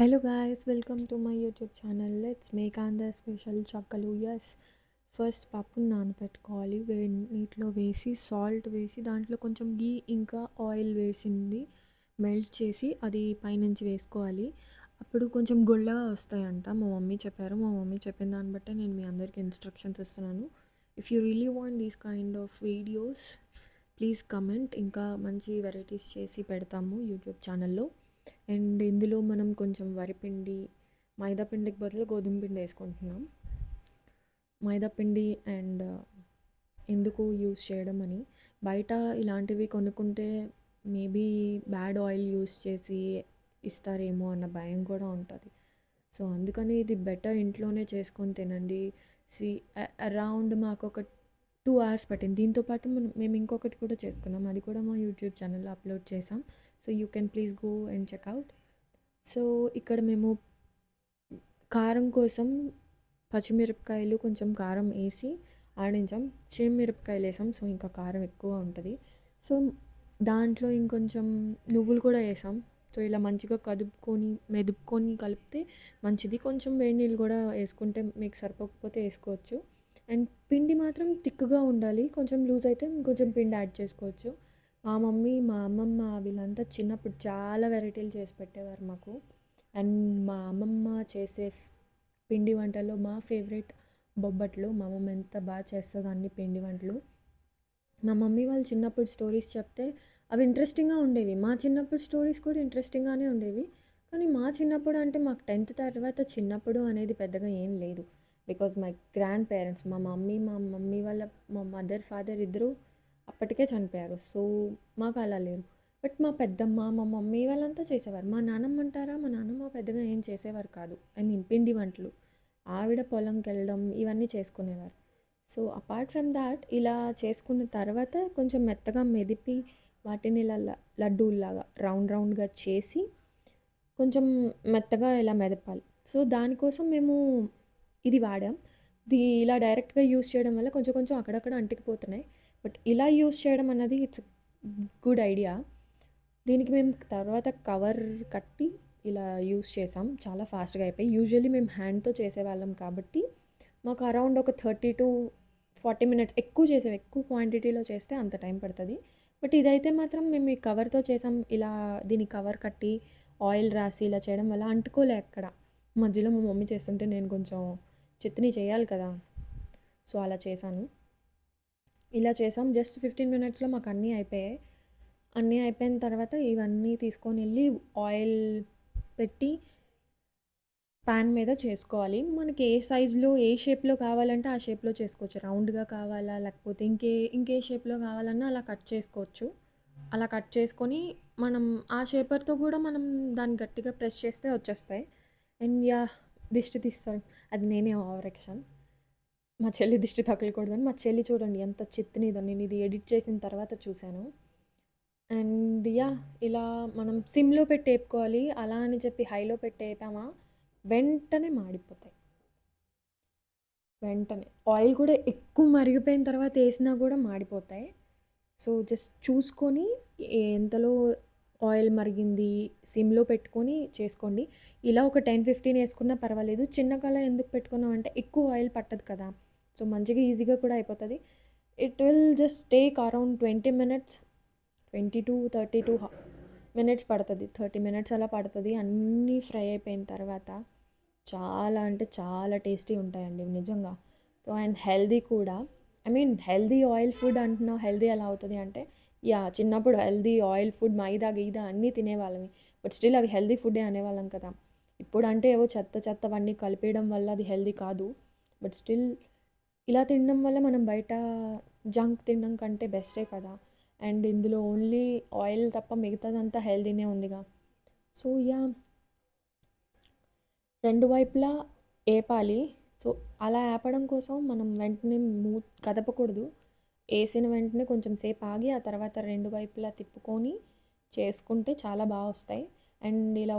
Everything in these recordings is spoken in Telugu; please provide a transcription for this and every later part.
Hello guys, welcome to my YouTube channel. Let's make Andhra special chakkalu. Yes, first పప్పుని నానబెట్టుకోవాలి. వేడి నీటిలో వేసి సాల్ట్ వేసి దాంట్లో కొంచెం గీ ఇంకా ఆయిల్ వేసింది మెల్ట్ చేసి అది పైనుంచి వేసుకోవాలి. అప్పుడు కొంచెం గుల్లగా వస్తాయంట. మా మమ్మీ చెప్పారు. మా మమ్మీ చెప్పిన దాన్ని బట్టే నేను మీ అందరికీ ఇన్స్ట్రక్షన్స్ ఇస్తున్నాను. If you really want these kind of videos please comment. ఇంకా మంచి వెరైటీస్ చేసి పెడతాము యూట్యూబ్ ఛానల్లో. అండ్ ఇందులో మనం కొంచెం వరిపిండి, మైదా పిండికి బదులు గోధుమ పిండి వేసుకుంటున్నాం. మైదా పిండి అండ్ ఎందుకు యూస్ చేయడం అని, బయట ఇలాంటివి కొనుక్కుంటే మేబీ బ్యాడ్ ఆయిల్ యూస్ చేసి ఇస్తారేమో అన్న భయం కూడా ఉంటుంది. సో అందుకని ఇది బెటర్ ఇంట్లోనే చేసుకొని తినండి. సి అరౌండ్ మాకు ఒక 2 hours పట్టింది. దీంతో పాటు మేము ఇంకొకటి కూడా చేసుకున్నాం. అది కూడా మా యూట్యూబ్ ఛానల్లో అప్లోడ్ చేసాం. So you can please go and checkout. So ఇక్కడ మేము కారం కోసం పచ్చిమిరపకాయలు కొంచెం కారం వేసి ఆడించాం. మిరపకాయలు వేసాం. సో ఇంకా కారం ఎక్కువ ఉంటుంది. సో దాంట్లో ఇంకొంచెం నువ్వులు కూడా వేసాం. సో ఇలా మంచిగా మెదుపుకొని కలిపితే మంచిది. కొంచెం వేడి నీళ్ళు కూడా వేసుకుంటే మీకు సరిపోకపోతే వేసుకోవచ్చు. అండ్ పిండి మాత్రం థిక్గా ఉండాలి. కొంచెం లూజ్ అయితే కొంచెం పిండి యాడ్ చేసుకోవచ్చు. మా మమ్మీ, మా అమ్మమ్మ వీళ్ళంతా చిన్నప్పుడు చాలా వెరైటీలు చేసి పెట్టేవారు మాకు. అండ్ మా అమ్మమ్మ చేసే పిండి వంటల్లో మా ఫేవరెట్ బొబ్బట్లు. మా అమ్మమ్మ ఎంత బాగా చేస్తుంది అన్ని పిండి వంటలు. మా మమ్మీ వాళ్ళు చిన్నప్పుడు స్టోరీస్ చెప్తే అవి ఇంట్రెస్టింగ్గా ఉండేవి. మా చిన్నప్పుడు స్టోరీస్ కూడా ఇంట్రెస్టింగ్గానే ఉండేవి. కానీ మా చిన్నప్పుడు అంటే మాకు 10th తర్వాత చిన్నప్పుడు అనేది పెద్దగా ఏం లేదు. బికాజ్ మై గ్రాండ్ పేరెంట్స్, మా మమ్మీ వాళ్ళ మా మదర్ ఫాదర్ ఇద్దరు అప్పటికే చనిపోయారు. సో మాకు అలా లేరు. బట్ మా పెద్దమ్మ, మా మమ్మీ వాళ్ళంతా చేసేవారు. మా నాన్నమ్మ అంటారా, మా నాన్నమ్మ పెద్దగా ఏం చేసేవారు కాదు. ఐ మీన్ పిండి వంటలు. ఆవిడ పొలంకి వెళ్ళడం ఇవన్నీ చేసుకునేవారు. సో అపార్ట్ ఫ్రమ్ దాట్ ఇలా చేసుకున్న తర్వాత కొంచెం మెత్తగా మెదిపి వాటిని ఇలా లడ్డూల్లాగా రౌండ్గా చేసి కొంచెం మెత్తగా ఇలా మెదపాలి. సో దానికోసం మేము ఇది వాడాం. ఇలా డైరెక్ట్గా యూస్ చేయడం వల్ల కొంచెం కొంచెం అక్కడక్కడ అంటికిపోతున్నాయి. బట్ ఇలా యూస్ చేయడం అన్నది ఇట్స్ గుడ్ ఐడియా. దీనికి మేము తర్వాత కవర్ కట్టి ఇలా యూస్ చేసాం. చాలా ఫాస్ట్గా అయిపోయి. యూజువల్లీ మేము హ్యాండ్తో చేసేవాళ్ళం కాబట్టి మాకు అరౌండ్ ఒక 30 to 40 minutes ఎక్కువ క్వాంటిటీలో చేస్తే అంత టైం పడుతుంది. బట్ ఇదైతే మాత్రం మేము ఈ కవర్తో చేసాం. ఇలా దీని కవర్ కట్టి ఆయిల్ రాసి ఇలా చేయడం వల్ల అంటుకోలే ఎక్కడ. మధ్యలో మా మమ్మీ చేస్తుంటే నేను కొంచెం చట్నీ చేయాలి కదా, సో అలా చేశాను. ఇలా చేసాం. జస్ట్ 15 minutesలో మాకు అన్నీ అయిపోయాయి. అన్నీ అయిపోయిన తర్వాత ఇవన్నీ తీసుకొని వెళ్ళి ఆయిల్ పెట్టి ప్యాన్ మీద చేసుకోవాలి. మనకి ఏ సైజులో ఏ షేప్లో కావాలంటే ఆ షేప్లో చేసుకోవచ్చు. రౌండ్గా కావాలా లేకపోతే ఇంకే షేప్లో కావాలన్నా అలా కట్ చేసుకోవచ్చు. అలా కట్ చేసుకొని మనం ఆ షేపర్తో కూడా మనం దాన్ని గట్టిగా ప్రెస్ చేస్తే వచ్చేస్తాయి. అండ్ దిష్టి తీస్తారు. అది నేనే ఓవర్ యాక్షన్. మా చెల్లి దిష్టి తగలకూడదని. మా చెల్లి చూడండి ఎంత చిత్తునిదో. నేను ఇది ఎడిట్ చేసిన తర్వాత చూశాను. అండ్ ఇలా మనం సిమ్లో పెట్టి వేపుకోవాలి. అలా అని చెప్పి హైలో పెట్టి వేపామా వెంటనే మాడిపోతాయి. వెంటనే ఆయిల్ కూడా ఎక్కువ మరిగిపోయిన తర్వాత వేసినా కూడా మాడిపోతాయి. సో జస్ట్ చూసుకొని ఎంతలో ఆయిల్ మరిగింది సిమ్లో పెట్టుకొని చేసుకోండి. ఇలా ఒక 10-15 వేసుకున్నా పర్వాలేదు. చిన్న కళ ఎందుకు పెట్టుకున్నాం అంటే ఎక్కువ ఆయిల్ పట్టదు కదా. సో మంచిగా ఈజీగా కూడా అయిపోతుంది. It will just take around 20 minutes, 20 to 32 minutes పడుతుంది. 30 minutes అలా పడుతుంది. అన్నీ ఫ్రై అయిపోయిన తర్వాత చాలా అంటే చాలా టేస్టీ ఉంటాయండి నిజంగా. సో అండ్ హెల్దీ కూడా. I mean healthy oil food అంటున్నావు, హెల్దీ ఎలా అవుతుంది అంటే చిన్నప్పుడు హెల్దీ ఆయిల్ ఫుడ్ మైదా గీదా అన్నీ తినేవాళ్ళమి. బట్ స్టిల్ అవి హెల్దీ ఫుడ్డే అనేవాళ్ళం కదా. ఇప్పుడు అంటే ఏవో చెత్తవన్నీ కలిపేయడం వల్ల అది హెల్దీ కాదు. బట్ స్టిల్ ఇలా తినడం వల్ల మనం బయట జంక్ తినడం కంటే బెస్టే కదా. అండ్ ఇందులో ఓన్లీ ఆయిల్ తప్ప మిగతాదంతా హెల్దీనే ఉందిగా. సో రెండు వైపులా ఏపాలి. సో అలా ఏపడం కోసం మనం వెంటనే కదపకూడదు. వేసిన వెంటనే కొంచెం సేపు ఆగి ఆ తర్వాత రెండు వైపులా తిప్పుకొని చేసుకుంటే చాలా బాగా వస్తాయి. అండ్ ఇలా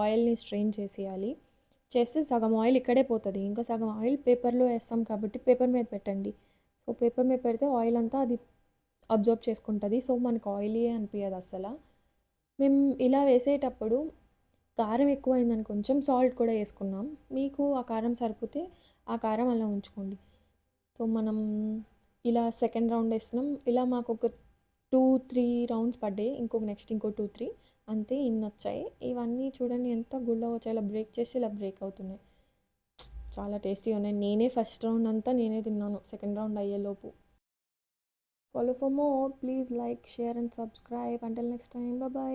ఆయిల్ని స్ట్రెయిన్ చేసేయాలి. చేస్తే సగం ఆయిల్ ఇక్కడే పోతుంది. ఇంకా సగం ఆయిల్ పేపర్లో వేస్తాం కాబట్టి పేపర్ మీద పెట్టండి. సో పేపర్ మీద పెడితే ఆయిల్ అంతా అది అబ్జర్వ్ చేసుకుంటుంది. సో మనకు ఆయిలీ అనిపించదు అసలు. మేము ఇలా వేసేటప్పుడు కారం ఎక్కువైందని కొంచెం సాల్ట్ కూడా వేసుకున్నాం. మీకు ఆ కారం సరిపోతే ఆ కారం అలా ఉంచుకోండి. సో మనం ఇలా సెకండ్ రౌండ్ వేస్తున్నాం. ఇలా మాకు ఒక 2-3 రౌండ్స్ పడ్డాయి. నెక్స్ట్ ఇంకో 2-3 అంతే ఇన్ని వచ్చాయి. ఇవన్నీ చూడండి ఎంత గుళ్ళ వచ్చాయి. ఇలా బ్రేక్ చేసి ఇలా బ్రేక్ అవుతున్నాయి. చాలా టేస్టీగా ఉన్నాయి. నేనే ఫస్ట్ రౌండ్ అంతా నేనే తిన్నాను సెకండ్ రౌండ్ అయ్యేలోపు. Follow for more. Please like, share and subscribe. Until next time. Bye bye.